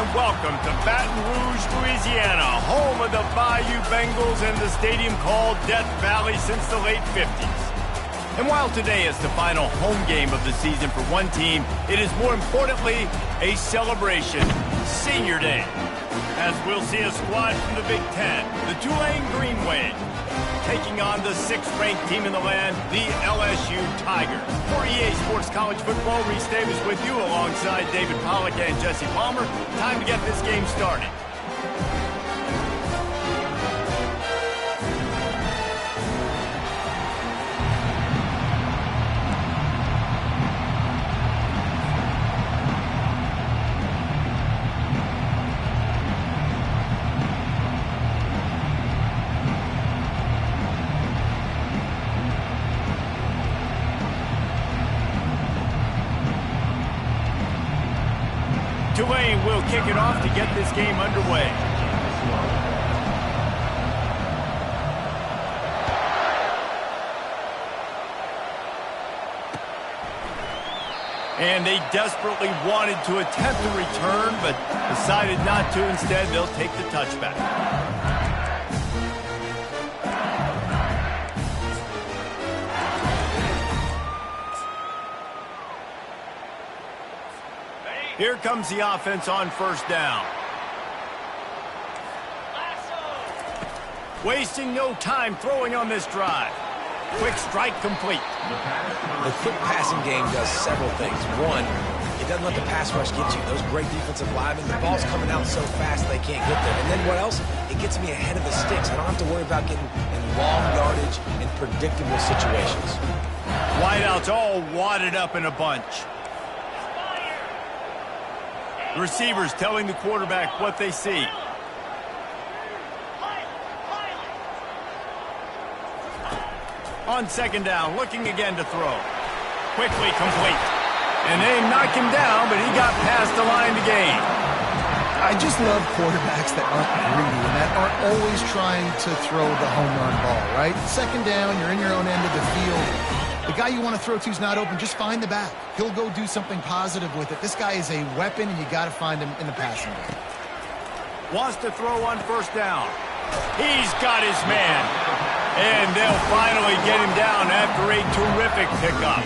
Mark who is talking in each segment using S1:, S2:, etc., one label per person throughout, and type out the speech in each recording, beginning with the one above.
S1: and welcome to Baton Rouge, Louisiana, home of the Bayou Bengals and the stadium called Death Valley since the late 50s. And while today is the final home game of the season for one team, it is more importantly a celebration, Senior Day. As we'll see a squad from the Big Ten, the Tulane Green Wave, taking on the 6th-ranked team in the land, the LSU Tigers. For EA Sports College Football, Reese Davis with you alongside David Pollack and Jesse Palmer. Time to get this game started. Tulane will kick it off to get this game underway. And they desperately wanted to attempt a return, but decided not to. Instead, they'll take the touchback. Here comes the offense on first down. Wasting no time throwing on this drive. Quick strike complete.
S2: The quick passing game does several things. One, it doesn't let the pass rush get you. Those great defensive linemen, the ball's coming out so fast they can't get there. And then what else? It gets me ahead of the sticks. I don't have to worry about getting in long yardage and predictable situations.
S1: Wideouts all wadded up in a bunch. Receivers telling the quarterback what they see. On second down, looking again to throw. Quickly complete. And they knock him down, but he got past the line to gain.
S3: I just love quarterbacks that aren't greedy and that aren't always trying to throw the home run ball, right? Second down, you're in your own end of the field. The guy you want to throw to is not open. Just find the back. He'll go do something positive with it. This guy is a weapon, and you got to find him in the passing game.
S1: Wants to throw on first down. He's got his man. And they'll finally get him down after a terrific pickup.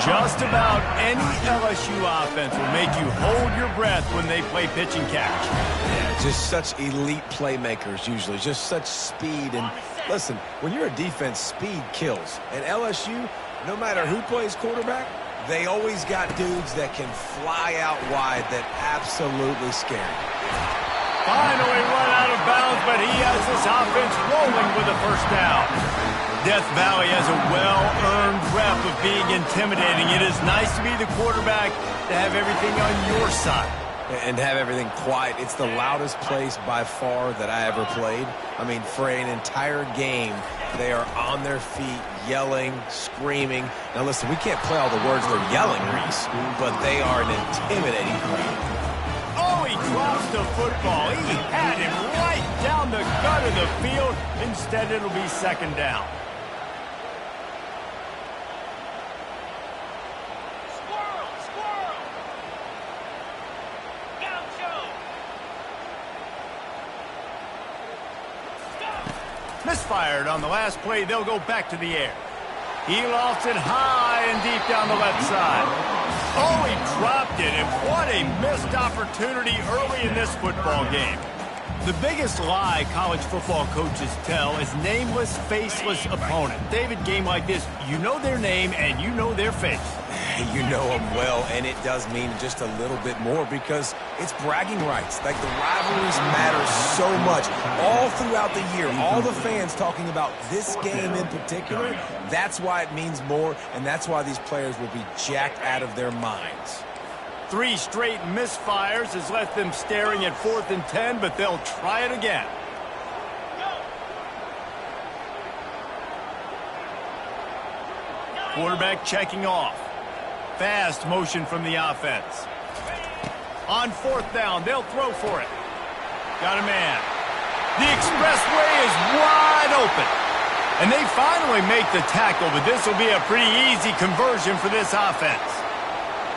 S1: Just about any LSU offense will make you hold your breath when they play pitch and catch.
S2: Yeah, just such elite playmakers usually. Just such speed. And listen, when you're a defense, speed kills. And LSU, no matter who plays quarterback, they always got dudes that can fly out wide that absolutely scare you.
S1: Finally run out of bounds, but he has this offense rolling with a first down. Death Valley has a well-earned rep of being intimidating. It is nice to be the quarterback, to have everything on your side.
S2: And have everything quiet. It's the loudest place by far that I ever played. I mean, for an entire game, they are on their feet, yelling, screaming. Now listen, we can't play all the words they're yelling, Reese, but they are an intimidating crowd.
S1: Oh, he drops the football. He had him right down the gut of the field. Instead, it'll be second down. Misfired on the last play. They'll go back to the air. He lofts it high and deep down the left side. Oh, he dropped it, and what a missed opportunity early in this football game. The biggest lie college football coaches tell is nameless, faceless opponent. David, game like this, you know their name and you know their face.
S2: You know them well, and it does mean just a little bit more because it's bragging rights. Like, the rivalries matter so much all throughout the year. All the fans talking about this game in particular, that's why it means more, and that's why these players will be jacked out of their minds.
S1: 3 straight misfires has left them staring at 4th and 10, but they'll try it again. Quarterback checking off. Fast motion from the offense. On 4th down, they'll throw for it. Got a man. The expressway is wide open. And they finally make the tackle, but this will be a pretty easy conversion for this offense.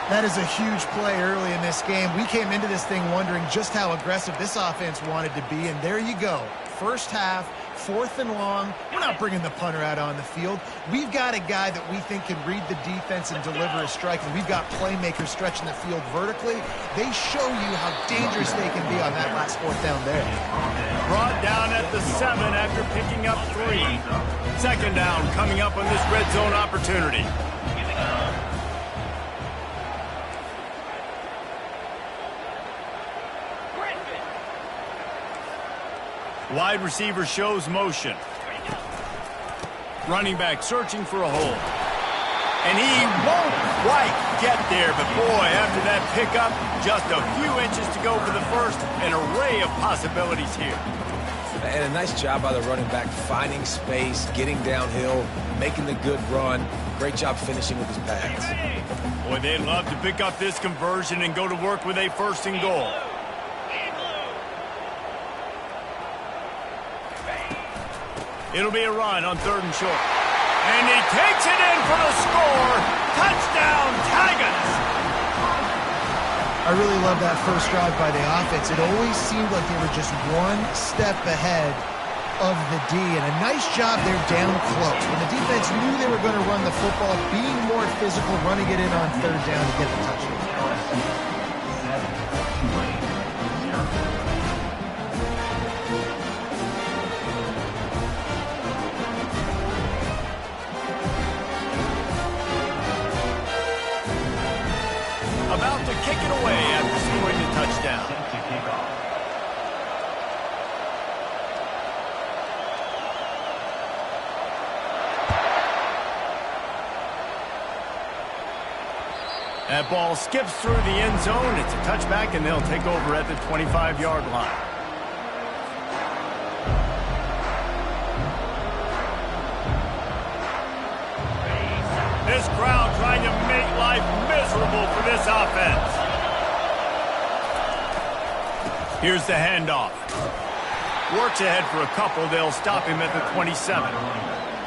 S3: That is a huge play early in this game. We came into this thing wondering just how aggressive this offense wanted to be, and there you go. First half, 4th and long. We're not bringing the punter out on the field. We've got a guy that we think can read the defense and deliver a strike, and we've got playmakers stretching the field vertically. They show you how dangerous they can be on that last 4th down there.
S1: Brought down at the 7 after picking up 3. 2nd down coming up on this red zone opportunity. Wide receiver shows motion. Running back searching for a hole. And he won't quite get there, but boy, after that pickup, just a few inches to go for the first. An array of possibilities here.
S2: And a nice job by the running back, finding space, getting downhill, making the good run. Great job finishing with his pads.
S1: Boy, they'd love to pick up this conversion and go to work with a 1st and goal. It'll be a run on 3rd and short. And he takes it in for the score. Touchdown, Tigers!
S3: I really love that first drive by the offense. It always seemed like they were just one step ahead of the D. And a nice job there down close. When the defense knew they were going to run the football, being more physical, running it in on 3rd down to get the touchdown.
S1: About to kick it away after scoring the touchdown. That ball skips through the end zone. It's a touchback, and they'll take over at the 25-yard line. This crowd trying to make life miserable for this offense. Here's the handoff. Works ahead for a couple. They'll stop him at the 27.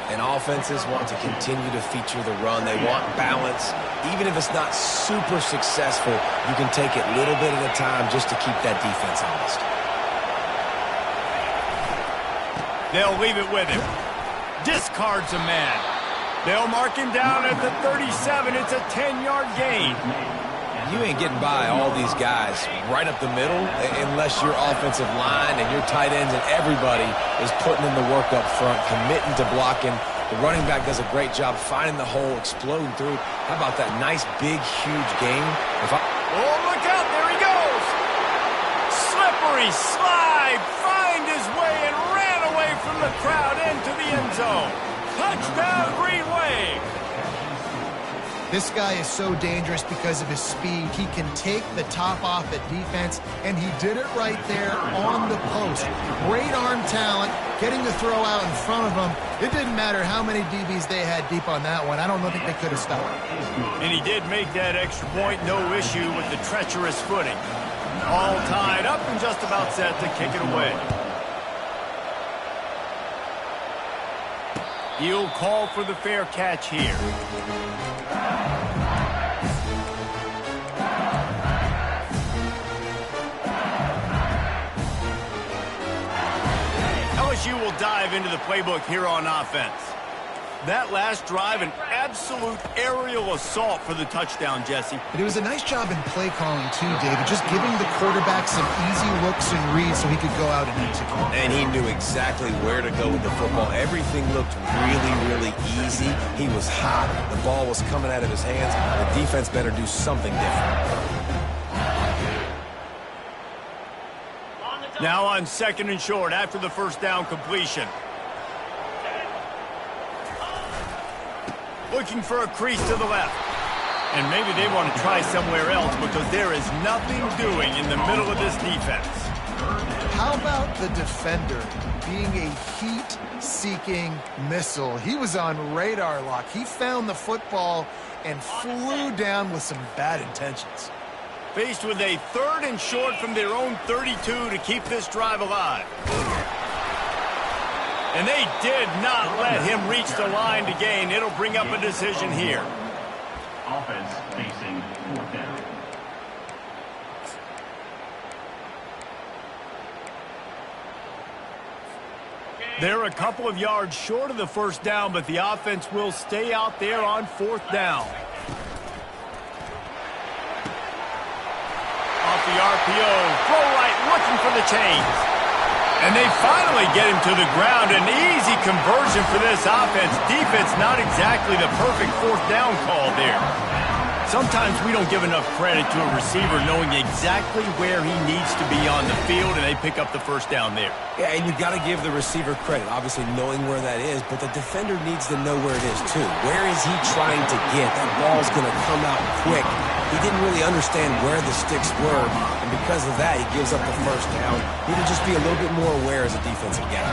S2: And offenses want to continue to feature the run. They want balance. Even if it's not super successful, you can take it little bit at a time just to keep that defense honest.
S1: They'll leave it with him. Discards a man. They'll mark him down at the 37. It's a 10-yard gain.
S2: You ain't getting by all these guys right up the middle unless your offensive line and your tight ends and everybody is putting in the work up front, committing to blocking. The running back does a great job finding the hole, exploding through. How about that nice, big, huge gain?
S1: Oh, look out. There he goes. Slippery slide. Find his way and ran away from the crowd into the end zone. Touchdown, Green Wave.
S3: This guy is so dangerous because of his speed. He can take the top off at defense, and he did it right there on the post. Great arm talent, getting the throw out in front of him. It didn't matter how many DBs they had deep on that one. I don't think they could have stopped him.
S1: And he did make that extra point. No issue with the treacherous footing. All tied up and just about set to kick it away. He'll call for the fair catch here. LSU will dive into the playbook here on offense. That last drive, an absolute aerial assault for the touchdown, Jesse.
S3: But it was a nice job in play calling, too, David, just giving the quarterback some easy looks and reads so he could go out and execute.
S2: And he knew exactly where to go with the football. Everything looked really, really easy. He was hot. The ball was coming out of his hands. The defense better do something different.
S1: Now on 2nd and short after the first down completion. Looking for a crease to the left. And maybe they want to try somewhere else because there is nothing doing in the middle of this defense.
S3: How about the defender being a heat-seeking missile? He was on radar lock. He found the football and flew down with some bad intentions.
S1: Faced with a 3rd and short from their own 32 to keep this drive alive. And they did not let him reach the line to gain. It'll bring up a decision here.
S4: Offense facing 4th down.
S1: They're a couple of yards short of the first down, but the offense will stay out there on 4th down. Off the RPO, throw right, looking for the chains. And they finally get him to the ground. An easy conversion for this offense. Defense, not exactly the perfect 4th down call there. Sometimes we don't give enough credit to a receiver knowing exactly where he needs to be on the field, and they pick up the first down there.
S2: Yeah, and you've got to give the receiver credit, obviously knowing where that is, but the defender needs to know where it is too. Where is he trying to get? That ball's going to come out quick. He didn't really understand where the sticks were, and because of that, he gives up the first down. He need to just be a little bit more aware as a defensive guy.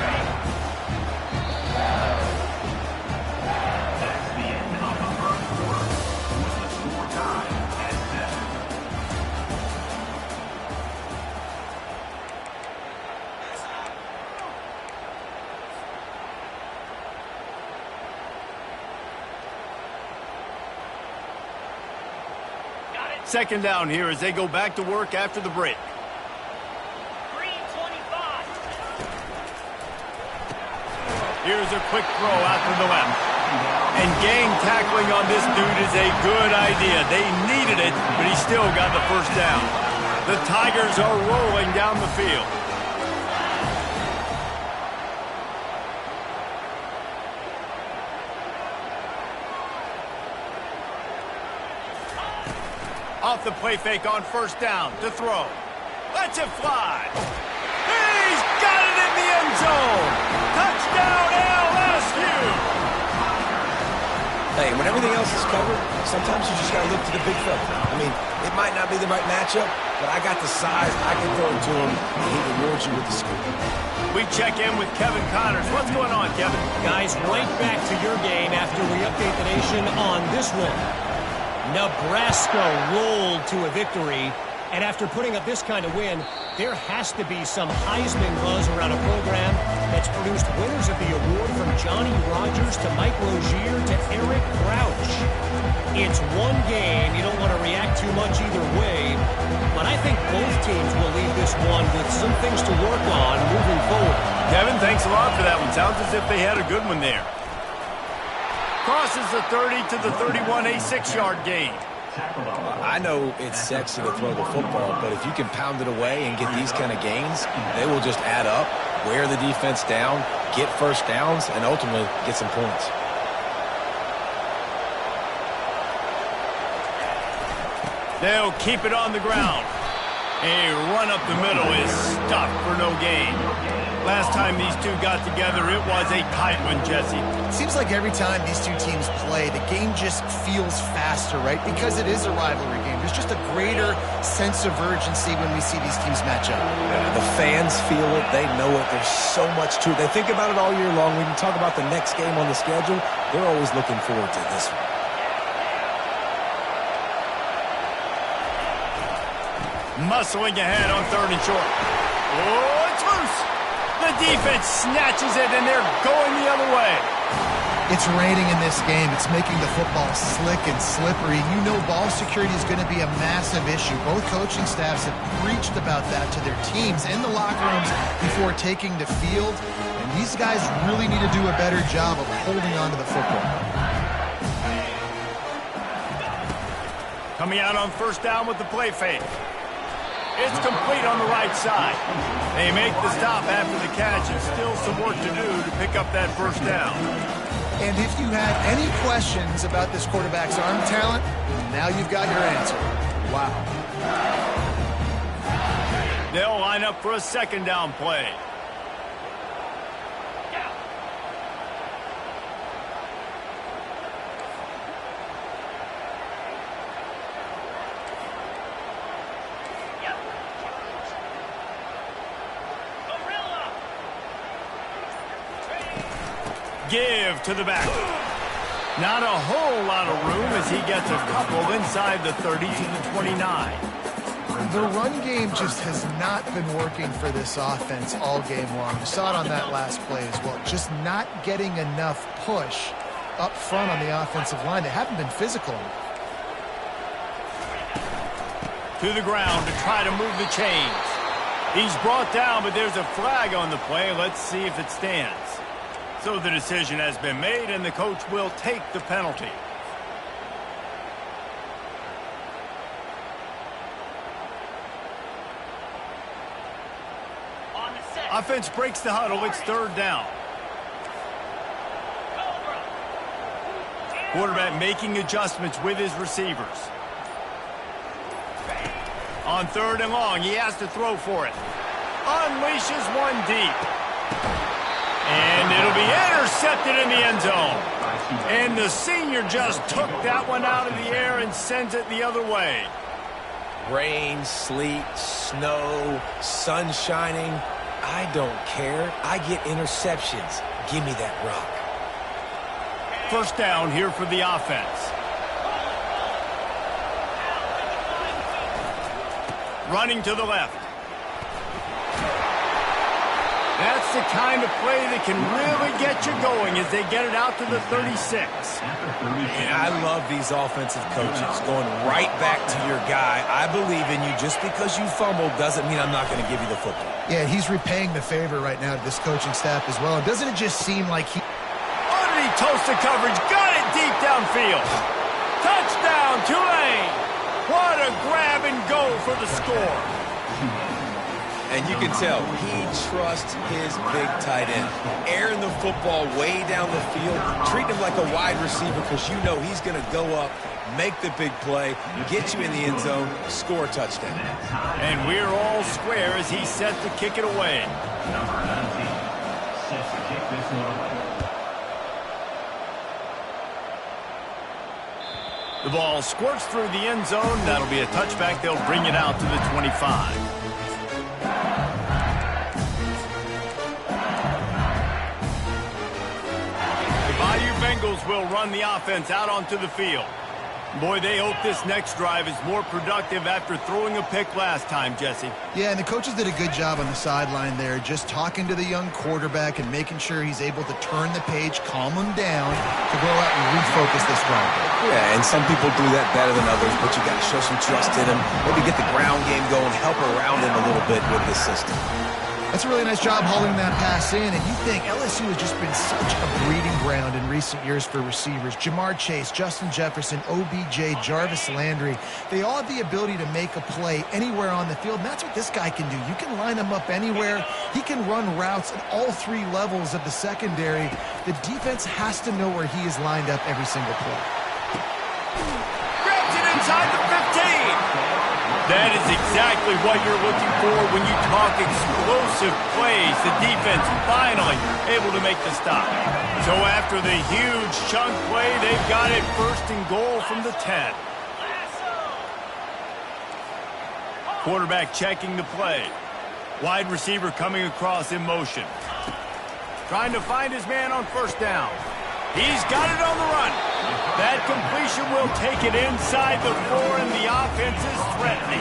S1: Second down here as they go back to work after the break.
S5: 3:25.
S1: Here's a quick throw out to the left. And gang tackling on this dude is a good idea. They needed it, but he still got the first down. The Tigers are rolling down the field. Off the play fake on first down to throw. Lets it fly. He's got it in the end zone. Touchdown LSU.
S2: Hey, when everything else is covered, sometimes you just got to look to the big fella. I mean, it might not be the right matchup, but I got the size. I can throw it to him, and he rewards you with the scoop.
S1: We check in with Kevin Connors. What's going on, Kevin?
S6: Guys, right back to your game after we update the nation on this one. Nebraska rolled to a victory, and after putting up this kind of win, there has to be some Heisman buzz around a program that's produced winners of the award from Johnny Rodgers to Mike Rozier to Eric Crouch. It's one game. You don't want to react too much either way, but I think both teams will leave this one with some things to work on moving forward.
S1: Kevin, thanks a lot for that one. Sounds as if they had a good one there. Crosses the 30 to the 31, a 6-yard gain.
S2: I know it's sexy to throw the football, but if you can pound it away and get these kind of gains, they will just add up, wear the defense down, get first downs, and ultimately get some points.
S1: They'll keep it on the ground. A run up the middle is stuffed for no gain. Last time these two got together, it was a tight one, Jesse.
S3: Seems like every time these two teams play, the game just feels faster, right? Because it is a rivalry game. There's just a greater sense of urgency when we see these teams match up.
S2: The fans feel it. They know it. There's so much to it. They think about it all year long. When you talk about the next game on the schedule, they're always looking forward to this one.
S1: Muscling ahead on 3rd and short. Oh, it's loose. The defense snatches it, and they're going the other way.
S3: It's raining in this game. It's making the football slick and slippery. You know ball security is going to be a massive issue. Both coaching staffs have preached about that to their teams in the locker rooms before taking the field. And these guys really need to do a better job of holding on to the football.
S1: Coming out on first down with the play fake. It's complete on the right side. They make the stop after the catch, and still some work to do to pick up that first down.
S3: And if you had any questions about this quarterback's arm talent, now you've got your answer. Wow.
S1: They'll line up for a second down play. Give to the back. Not a whole lot of room as he gets a couple inside the 30 to the 29.
S3: The run game just has not been working for this offense all game long. You saw it on that last play as well. Just not getting enough push up front on the offensive line. They haven't been physical enough.
S1: To the ground to try to move the chains. He's brought down, but there's a flag on the play. Let's see if it stands. So the decision has been made, and the coach will take the penalty. Offense breaks the huddle. It's third down. Quarterback making adjustments with his receivers. On third and long, he has to throw for it. Unleashes one deep. And it'll be intercepted in the end zone. And the senior just took that one out of the air and sends it the other way.
S2: Rain, sleet, snow, sun shining. I don't care. I get interceptions. Give me that rock.
S1: First down here for the offense. Running to the left. That's the kind of play that can really get you going as they get it out to the 36.
S2: And I love these offensive coaches going right back to your guy. I believe in you. Just because you fumbled doesn't mean I'm not going to give you the football.
S3: Yeah, he's repaying the favor right now to this coaching staff as well. And doesn't it just seem like he...
S1: Underneath toasted coverage, got it deep downfield. Touchdown, Tulane. What a grab and go for the score.
S2: And you can tell he trusts his big tight end. Airing the football way down the field. Treat him like a wide receiver because you know he's going to go up, make the big play, get you in the end zone, score a touchdown.
S1: And we're all square as he's set to kick it away.
S4: Number 19 sets to kick this one away.
S1: The ball squirts through the end zone. That'll be a touchback. They'll bring it out to the 25. Bengals will run the offense out onto the field. Boy, they hope this next drive is more productive after throwing a pick last time, Jesse.
S3: Yeah, and the coaches did a good job on the sideline there, just talking to the young quarterback and making sure he's able to turn the page, calm him down, to go out and refocus this run.
S2: Yeah, and some people do that better than others, but you got to show some trust in him. Maybe get the ground game going, help around him a little bit with this system.
S3: That's a really nice job hauling that pass in, and you think LSU has just been such a breeding ground in recent years for receivers. Jamar Chase, Justin Jefferson, OBJ, Jarvis Landry, they all have the ability to make a play anywhere on the field, and that's what this guy can do. You can line him up anywhere. He can run routes at all three levels of the secondary. The defense has to know where he is lined up every single play.
S1: Grabs it inside the 15. That is exactly what you're looking for when you talk explosive plays. The defense finally able to make the stop. So after the huge chunk play, they've got it first and goal from the 10. Quarterback checking the play. Wide receiver coming across in motion. Trying to find his man on first down. He's got it on the run. That completion will take it inside the 4, and the offense is threatening.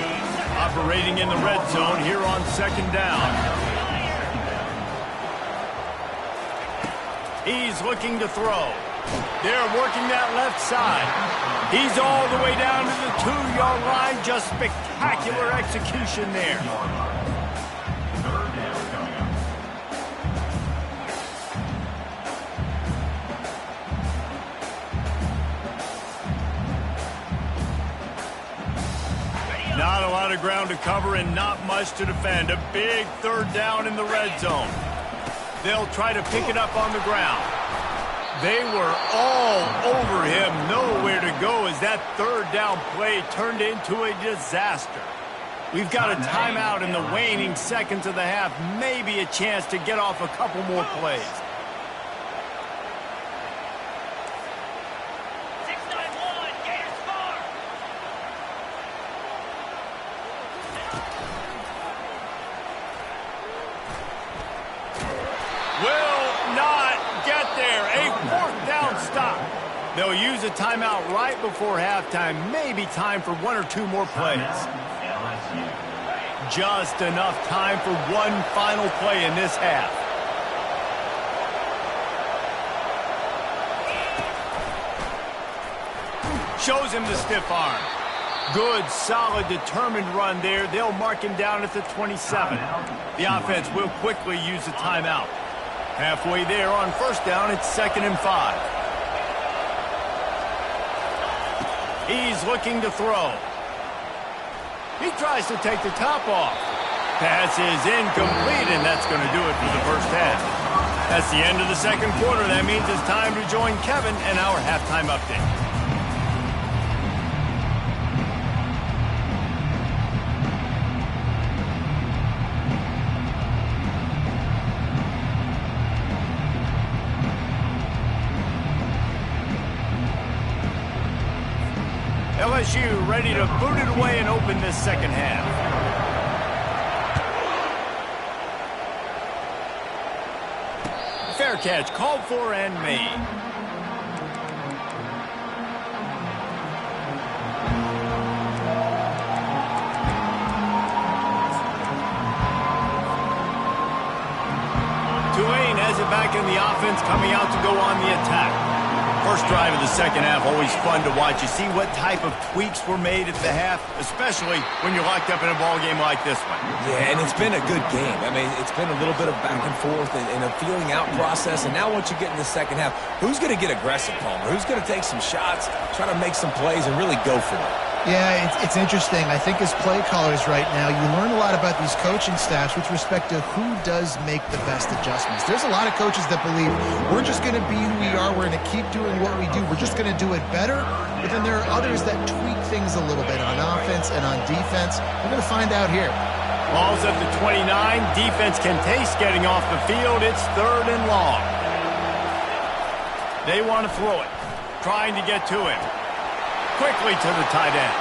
S1: Operating in the red zone here on second down. He's looking to throw. They're working that left side. He's all the way down to the 2-yard line. Just spectacular execution there. Not a lot of ground to cover and not much to defend. A big third down in the red zone. They'll try to pick it up on the ground. They were all over him. Nowhere to go as that third down play turned into a disaster. We've got a timeout in the waning seconds of the half. Maybe a chance to get off a couple more plays. They'll use a timeout right before halftime. Maybe time for one or two more plays. Just enough time for one final play in this half. Shows him the stiff arm. Good, solid, determined run there. They'll mark him down at the 27. The offense will quickly use the timeout. Halfway there on first down, it's 2nd and 5. He's looking to throw. He tries to take the top off. Pass is incomplete, and that's going to do it for the first half. That's the end of the second quarter. That means it's time to join Kevin and our halftime update. LSU ready to boot it away and open this second half. Fair catch, called for and made. Tulane has it back in the offense, coming out to go on the attack. First drive of the second half, always fun to watch. You see what type of tweaks were made at the half, especially when you're locked up in a ball game like this one.
S2: Yeah, and it's been a good game. I mean, it's been a little bit of back and forth and a feeling out process. And now once you get in the second half, who's going to get aggressive, Palmer? Who's going to take some shots, try to make some plays, and really go for it?
S3: Yeah, it's interesting. I think as play callers right now, you learn a lot about these coaching staffs with respect to who does make the best adjustments. There's a lot of coaches that believe we're just going to be who we are. We're going to keep doing what we do. We're just going to do it better. But then there are others that tweak things a little bit on offense and on defense. We're going to find out here.
S1: Ball's at the 29. Defense can taste getting off the field. It's 3rd and long. They want to throw it. Trying to get to him. Quickly to the tight end.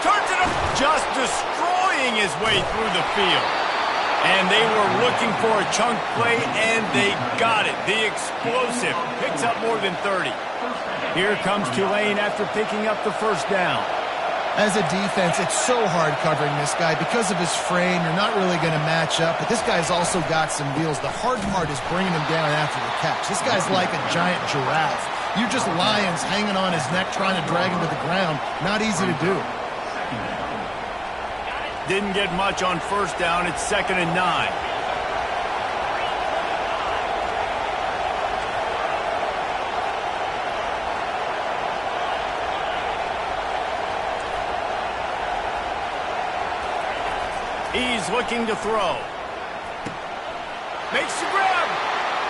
S1: Turns it up. Just destroying his way through the field. And they were looking for a chunk play, and they got it. The explosive picks up more than 30. Here comes Tulane after picking up the first down.
S3: As a defense, it's so hard covering this guy. Because of his frame, you're not really going to match up. But this guy's also got some wheels. The hard part is bringing him down after the catch. This guy's like a giant giraffe. You're just lions hanging on his neck trying to drag him to the ground. Not easy to do.
S1: Didn't get much on first down. It's 2nd and 9. He's looking to throw. Makes the grab.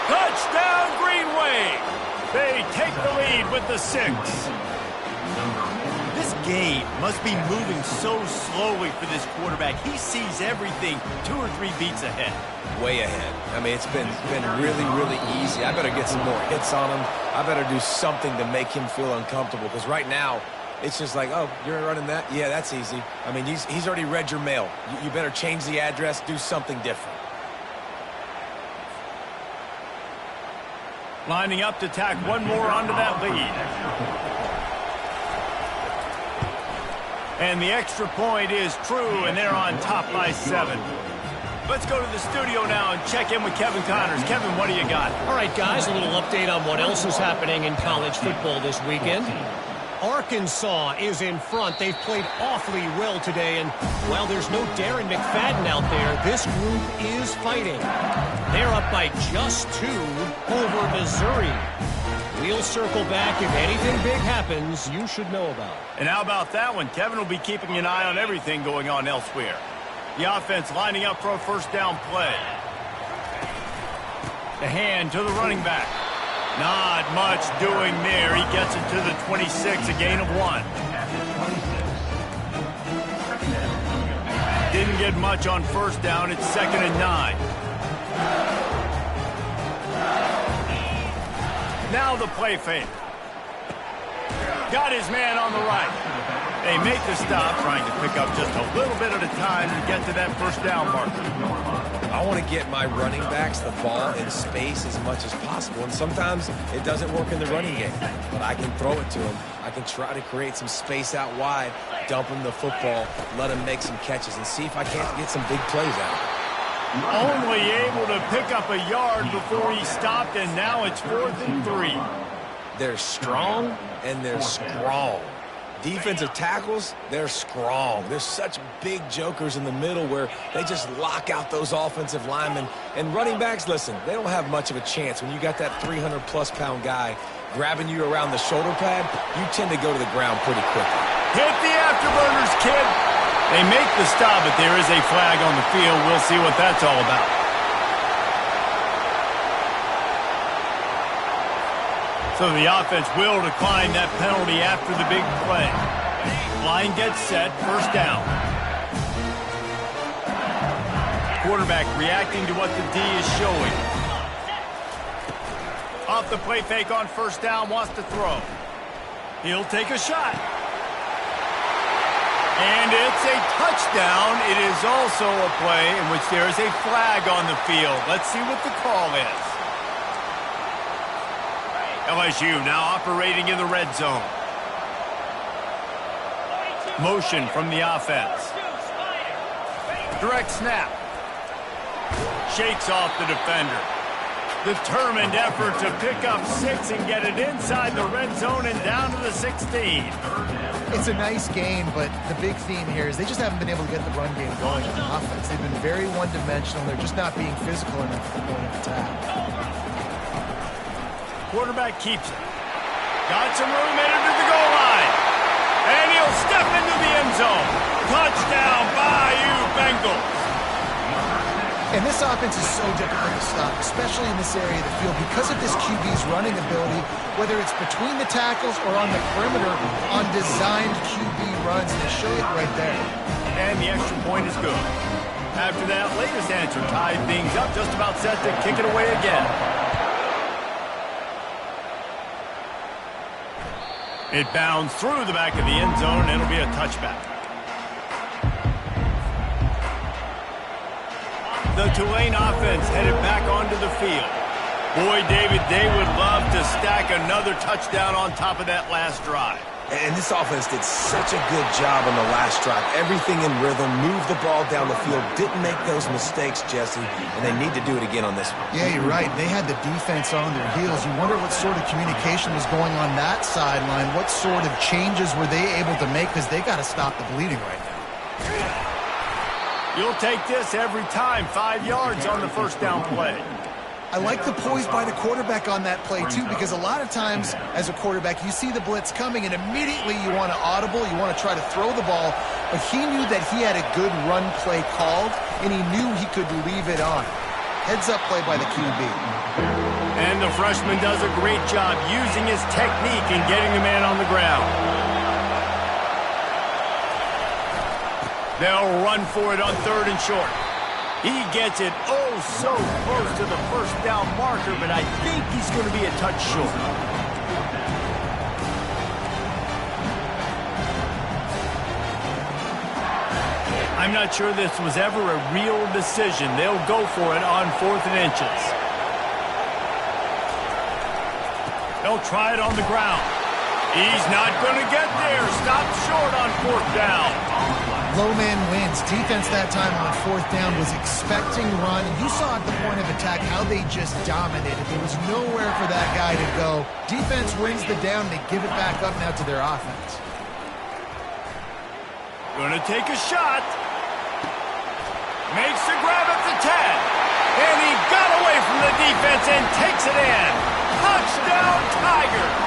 S1: Touchdown, Greenway. They take the lead with the 6. This game must be moving so slowly for this quarterback. He sees everything 2 or 3 beats ahead.
S2: Way ahead. I mean, it's been really, really easy. I better get some more hits on him. I better do something to make him feel uncomfortable, because right now it's just like, oh, you're running that? Yeah, that's easy. I mean, he's already read your mail. You better change the address, do something different.
S1: Lining up to tack one more onto that lead. And the extra point is true, and they're on top by 7. Let's go to the studio now and check in with Kevin Connors. Kevin, what do you got?
S6: All right, guys, a little update on what else is happening in college football this weekend. Arkansas is in front. They've played awfully well today, and while there's no Darren McFadden out there, this group is fighting. They're up by just 2 over Missouri. We'll circle back if anything big happens you should know about.
S1: And how about that one? Kevin will be keeping an eye on everything going on elsewhere. The offense lining up for a first down play. The hand to the running back. Not much doing there. He gets it to the 26, a gain of 1. Didn't get much on first down. It's 2nd and 9. Now the play fake. Got his man on the right. They make the stop, trying to pick up just a little bit at a time to get to that first down marker.
S2: I want to get my running backs the ball in space as much as possible, and sometimes it doesn't work in the running game, but I can throw it to him. I can try to create some space out wide, dump him the football, let him make some catches, and see if I can't get some big plays out.
S1: Only able to pick up a yard before he stopped, and now it's 4th and 3.
S2: They're strong, and they're strong. Defensive tackles, they're strong. There's such big jokers in the middle where they just lock out those offensive linemen. And running backs, listen, they don't have much of a chance. When you got that 300-plus pound guy grabbing you around the shoulder pad, you tend to go to the ground pretty quickly.
S1: Hit the afterburners, kid. They make the stop, but there is a flag on the field. We'll see what that's all about. So the offense will decline that penalty after the big play. Line gets set, first down. Quarterback reacting to what the D is showing. Off the play fake on first down, wants to throw. He'll take a shot. And it's a touchdown. It is also a play in which there is a flag on the field. Let's see what the call is. LSU now operating in the red zone. Motion from the offense. Direct snap. Shakes off the defender. Determined effort to pick up 6 and get it inside the red zone and down to the 16.
S3: It's a nice game, but the big theme here is they just haven't been able to get the run game going on the offense. They've been very one-dimensional. They're just not being physical enough at the point of attack.
S1: Quarterback keeps it. Got some room, headed to the goal line. And he'll step into the end zone. Touchdown, Bayou Bengals.
S3: And this offense is so difficult to stop, especially in this area of the field, because of this QB's running ability, whether it's between the tackles or on the perimeter on designed QB runs. And they show it right there.
S1: And the extra point is good. After that latest answer tied things up, just about set to kick it away again. It bounds through the back of the end zone, and it'll be a touchback. The Tulane offense headed back onto the field. Boy, David, they would love to stack another touchdown on top of that last drive.
S2: And this offense did such a good job on the last drive. Everything in rhythm, moved the ball down the field, didn't make those mistakes, Jesse, and they need to do it again on this one.
S3: Yeah, you're right. They had the defense on their heels. You wonder what sort of communication was going on that sideline. What sort of changes were they able to make, because they got to stop the bleeding right now.
S1: You'll take this every time. 5 yards on the first down play.
S3: I like the poise by the quarterback on that play, too, because a lot of times as a quarterback, you see the blitz coming, and immediately you want to audible, you want to try to throw the ball, but he knew that he had a good run play called, and he knew he could leave it on. Heads-up play by the QB.
S1: And the freshman does a great job using his technique and getting the man on the ground. They'll run for it on 3rd and short. He gets it oh so close to the first down marker, but I think he's going to be a touch short. I'm not sure this was ever a real decision. They'll go for it on 4th and inches. They'll try it on the ground. He's not going to get there. Stopped short on 4th down.
S3: Low man wins. Defense that time on 4th down was expecting run. You saw at the point of attack how they just dominated. There was nowhere for that guy to go. Defense wins the down. They give it back up now to their offense.
S1: Going to take a shot. Makes the grab at the 10. And he got away from the defense and takes it in. Touchdown, Tigers.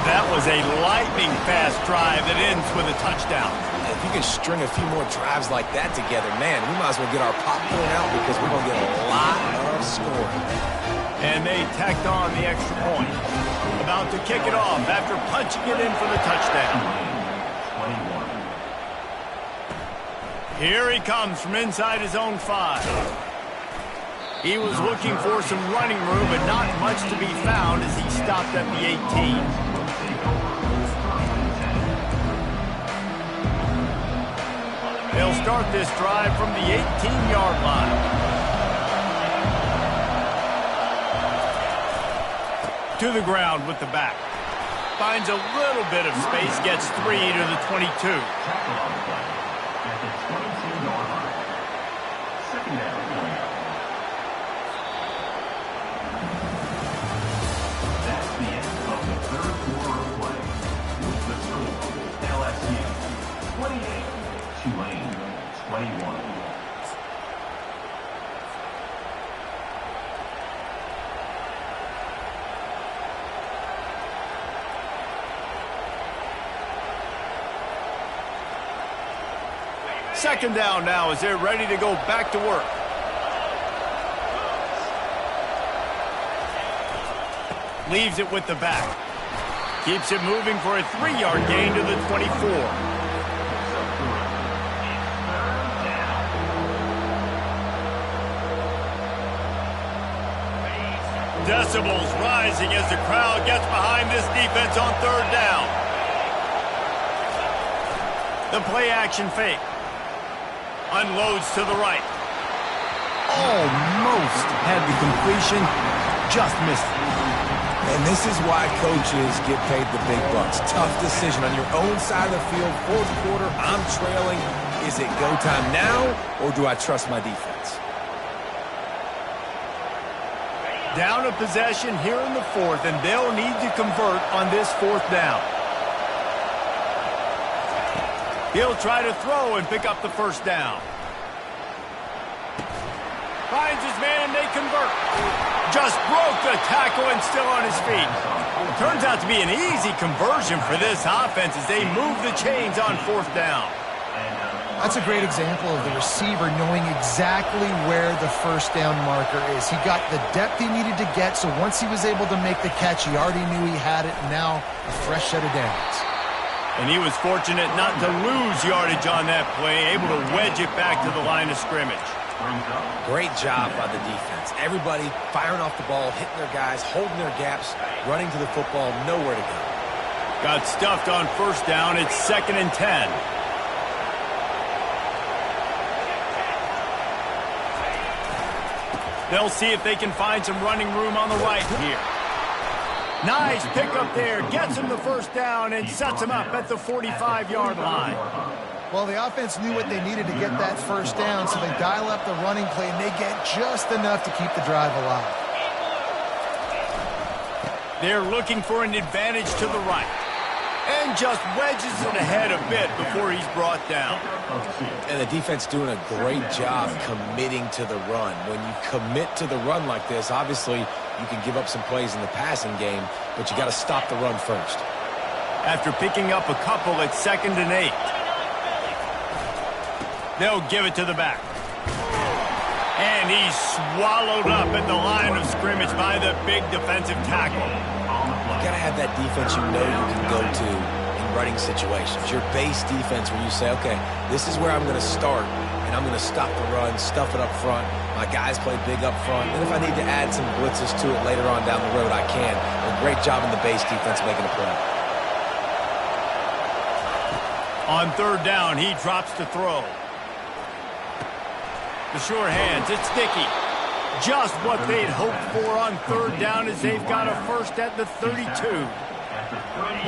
S1: That was a lightning-fast drive that ends with a touchdown.
S2: If you can string a few more drives like that together, man, we might as well get our popcorn out because we're going to get a lot of scoring.
S1: And they tacked on the extra point. About to kick it off after punching it in for the touchdown. Here he comes from inside his own 5. He was looking for some running room, but not much to be found as he stopped at the 18. They'll start this drive from the 18-yard line. To the ground with the back. Finds a little bit of space, gets 3 to the 22.
S4: At the 22-yard line. Second down. That's the end of the third quarter of play. Tulane, 21.
S1: Second down now as they're ready to go back to work. Leaves it with the back. Keeps it moving for a 3-yard gain to the 24. Decibels rising as the crowd gets behind this defense on third down. The play action fake. Unloads to the right. Almost had the completion. Just missed it.
S2: And this is why coaches get paid the big bucks. Tough decision on your own side of the field. Fourth quarter, I'm trailing. Is it go time now, or do I trust my defense?
S1: Down a possession here in the fourth, and they'll need to convert on this fourth down. He'll try to throw and pick up the first down. Finds his man, they convert. Just broke the tackle and still on his feet. Turns out to be an easy conversion for this offense as they move the chains on fourth down.
S3: That's a great example of the receiver knowing exactly where the first down marker is. He got the depth he needed to get, so once he was able to make the catch, he already knew he had it, and now a fresh set of downs.
S1: And he was fortunate not to lose yardage on that play, able to wedge it back to the line of scrimmage.
S2: Great job by the defense. Everybody firing off the ball, hitting their guys, holding their gaps, running to the football, nowhere to go.
S1: Got stuffed on first down. It's 2nd and 10. They'll see if they can find some running room on the right here. Nice pickup there. Gets him the first down and sets him up at the 45-yard line.
S3: Well, the offense knew what they needed to get that first down, so they dial up the running play, and they get just enough to keep the drive alive.
S1: They're looking for an advantage to the right. And just wedges it ahead a bit before he's brought down.
S2: And the defense doing a great job committing to the run. When you commit to the run like this, obviously you can give up some plays in the passing game, but you got to stop the run first.
S1: After picking up a couple at 2nd and 8. They'll give it to the back. And he's swallowed up at the line of scrimmage by the big defensive tackle.
S2: You got to have that defense you know you can go to in running situations. Your base defense where you say, okay, this is where I'm going to start, and I'm going to stop the run, stuff it up front. My guys play big up front. And if I need to add some blitzes to it later on down the road, I can. A great job in the base defense making a play.
S1: On third down, he drops to throw. The sure hands, it's sticky. Just what they'd hoped for on third down as they've got a first at the 32.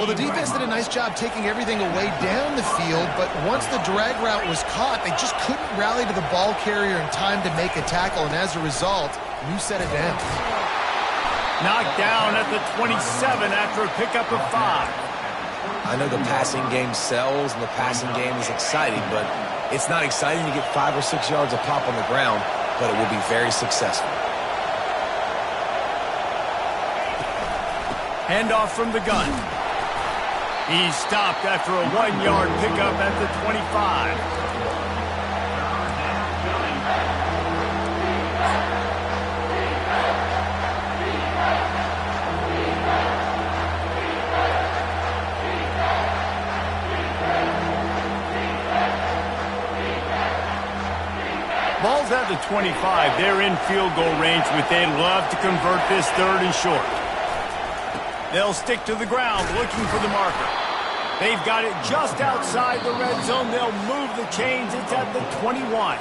S3: Well, the defense did a nice job taking everything away down the field, but once the drag route was caught, they just couldn't rally to the ball carrier in time to make a tackle, and as a result, new set of downs.
S1: Knocked down at the 27 after a pickup of 5.
S2: I know the passing game sells and the passing game is exciting, but it's not exciting to get 5 or 6 yards of pop on the ground, but it will be very successful.
S1: Handoff from the gun. He's stopped after a 1-yard pickup at the 25. Ball's at the 25. They're in field goal range, but they'd love to convert this 3rd and short. They'll stick to the ground looking for the marker. They've got it just outside the red zone. They'll move the chains. It's at the 21.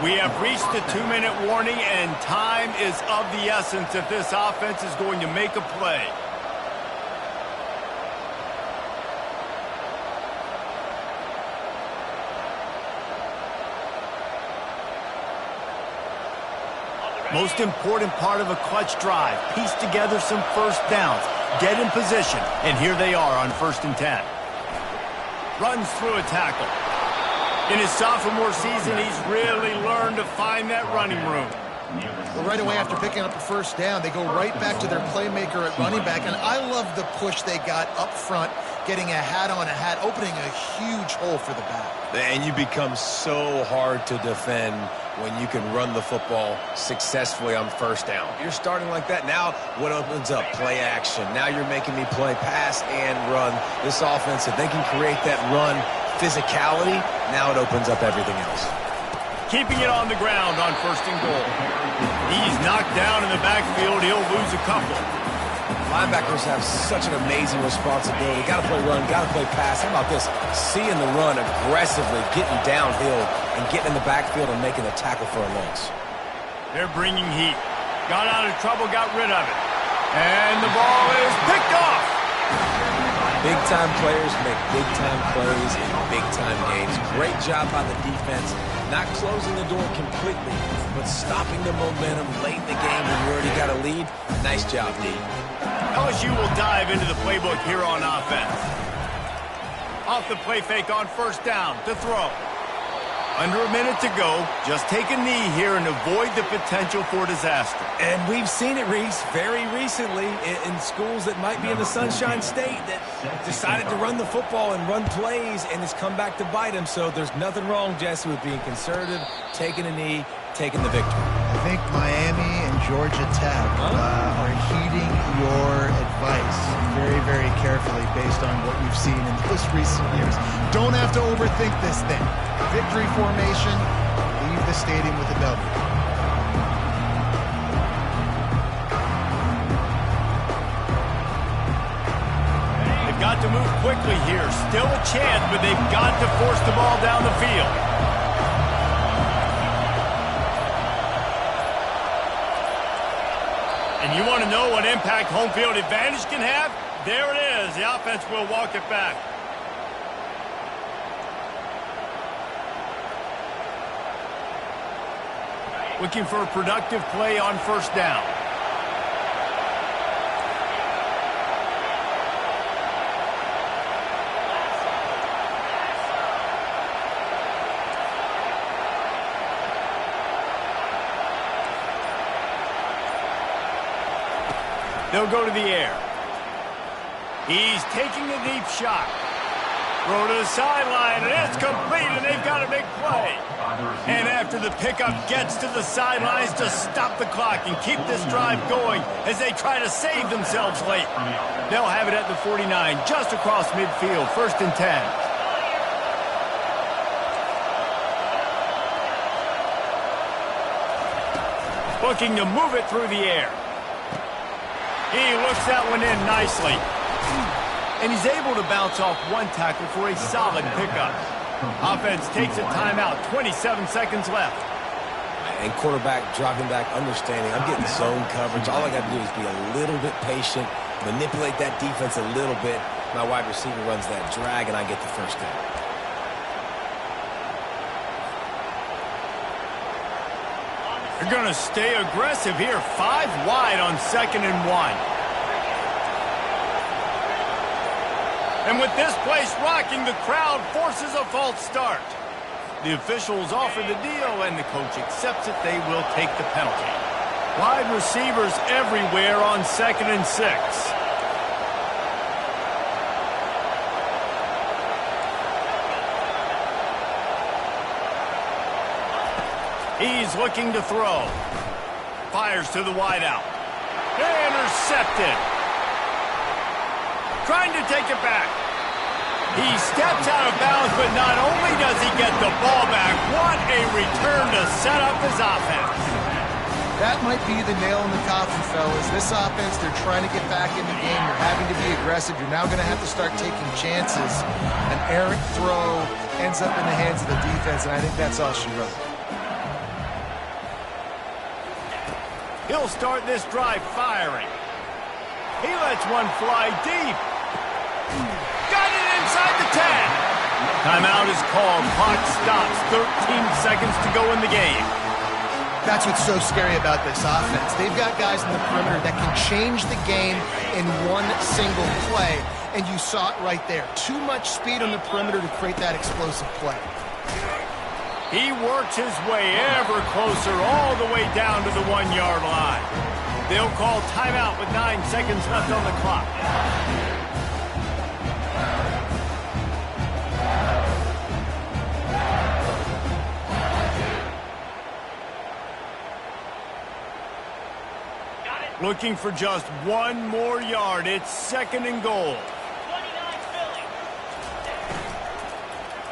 S1: We have reached the 2-minute warning, and time is of the essence if this offense is going to make a play. Most important part of a clutch drive. Piece together some first downs. Get in position. And here they are on 1st and 10. Runs through a tackle. In his sophomore season, he's really learned to find that running room.
S3: Well, right away after picking up a first down, they go right back to their playmaker at running back, and I love the push they got up front, getting a hat on a hat, opening a huge hole for the back.
S2: And you become so hard to defend when you can run the football successfully on first down. You're starting like that. Now what opens up? Play action. Now you're making me play pass and run. This offense, if they can create that run physicality, now it opens up everything else.
S1: Keeping it on the ground on 1st and goal. He's knocked down in the backfield. He'll lose a couple.
S2: Linebackers have such an amazing responsibility. Got to play run, got to play pass. How about this? Seeing the run aggressively, getting downhill, and getting in the backfield and making the tackle for a loss.
S1: They're bringing heat. Got out of trouble, got rid of it. And the ball is picked off.
S2: Big-time players make big-time plays in big-time games. Great job by the defense, not closing the door completely, but stopping the momentum late in the game when you already got a lead. Nice job, D.
S1: LSU will dive into the playbook here on offense. Off the play fake on 1st down to throw. Under a minute to go. Just take a knee here and avoid the potential for disaster.
S2: And we've seen it, Reese, very recently in schools that might be in the Sunshine State that decided to run the football and run plays, and it's come back to bite them. So there's nothing wrong, Jesse, with being conservative, taking a knee, taking the victory.
S3: I think Miami and Georgia Tech are heeding your advice very, very carefully based on what we've seen in those recent years. Don't have to overthink this thing. Victory formation, leave the stadium with a W.
S1: They've got to move quickly here. Still a chance, but they've got to force the ball down the field. And you want to know what impact home field advantage can have? There it is. The offense will walk it back. Looking for a productive play on 1st down. They'll go to the air. He's taking a deep shot. Throw to the sideline, and it's complete, and they've got a big play. And after the pickup gets to the sidelines to stop the clock and keep this drive going as they try to save themselves late. They'll have it at the 49, just across midfield, 1st and 10. Looking to move it through the air. He looks that one in nicely. And he's able to bounce off one tackle for a solid pickup. Offense takes a timeout, 27 seconds left.
S2: And quarterback dropping back, understanding, I'm getting zone coverage. All I got to do is be a little bit patient, manipulate that defense a little bit. My wide receiver runs that drag, and I get the 1st down.
S1: They're going to stay aggressive here. 5 wide on 2nd and 1. And with this place rocking, the crowd forces a false start. The officials offer the deal, and the coach accepts it. They will take the penalty. Wide receivers everywhere on 2nd and 6. He's looking to throw. Fires to the wideout. Intercepted. Trying to take it back. He steps out of bounds, but not only does he get the ball back, what a return to set up his offense.
S3: That might be the nail in the coffin, fellas. This offense, they're trying to get back in the game. You're having to be aggressive. You're now going to have to start taking chances. An errant throw ends up in the hands of the defense, and I think that's all she wrote.
S1: He'll start this drive firing. He lets one fly deep. Got it inside the 10. Timeout is called. Clock stops. 13 seconds to go in the game.
S3: That's what's so scary about this offense. They've got guys in the perimeter that can change the game in one single play, and you saw it right there. Too much speed on the perimeter to create that explosive play.
S1: He works his way ever closer all the way down to the 1-yard line. They'll call timeout with 9 seconds left on the clock. Looking for just 1 more yard. It's 2nd and goal.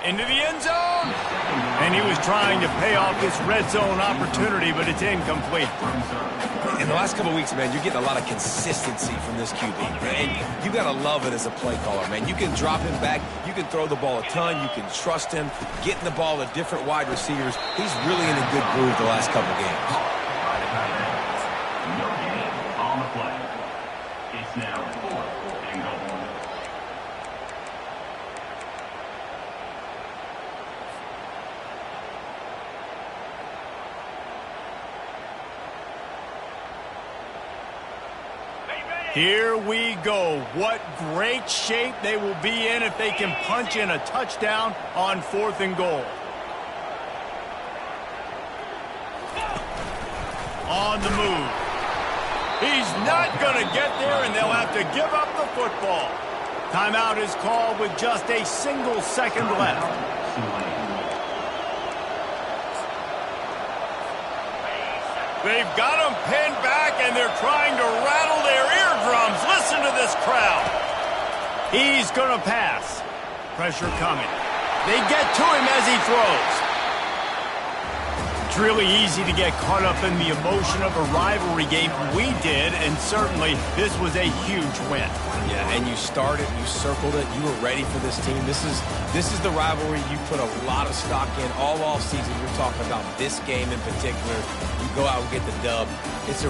S1: Into the end zone. And he was trying to pay off this red zone opportunity, but it's incomplete.
S2: In the last couple of weeks, man, you're getting a lot of consistency from this QB. And you got to love it as a play caller, man. You can drop him back. You can throw the ball a ton. You can trust him. Getting the ball to different wide receivers. He's really in a good groove the last couple of games.
S4: No gain on the play. It's now 4th and goal.
S1: Here we go. What great shape they will be in if they can punch in a touchdown on 4th and goal. On the move. He's not going to get there, and they'll have to give up the football. Timeout is called with just a single second left. They've got him pinned back, and they're trying to rattle their eardrums. Listen to this crowd. He's going to pass. Pressure coming. They get to him as he throws. It's really easy to get caught up in the emotion of a rivalry game. We did, and certainly this was a huge win.
S2: Yeah, and you started, you circled it, you were ready for this team. This is the rivalry you put a lot of stock in all off season. You're talking about this game in particular. You go out and get the dub. It's a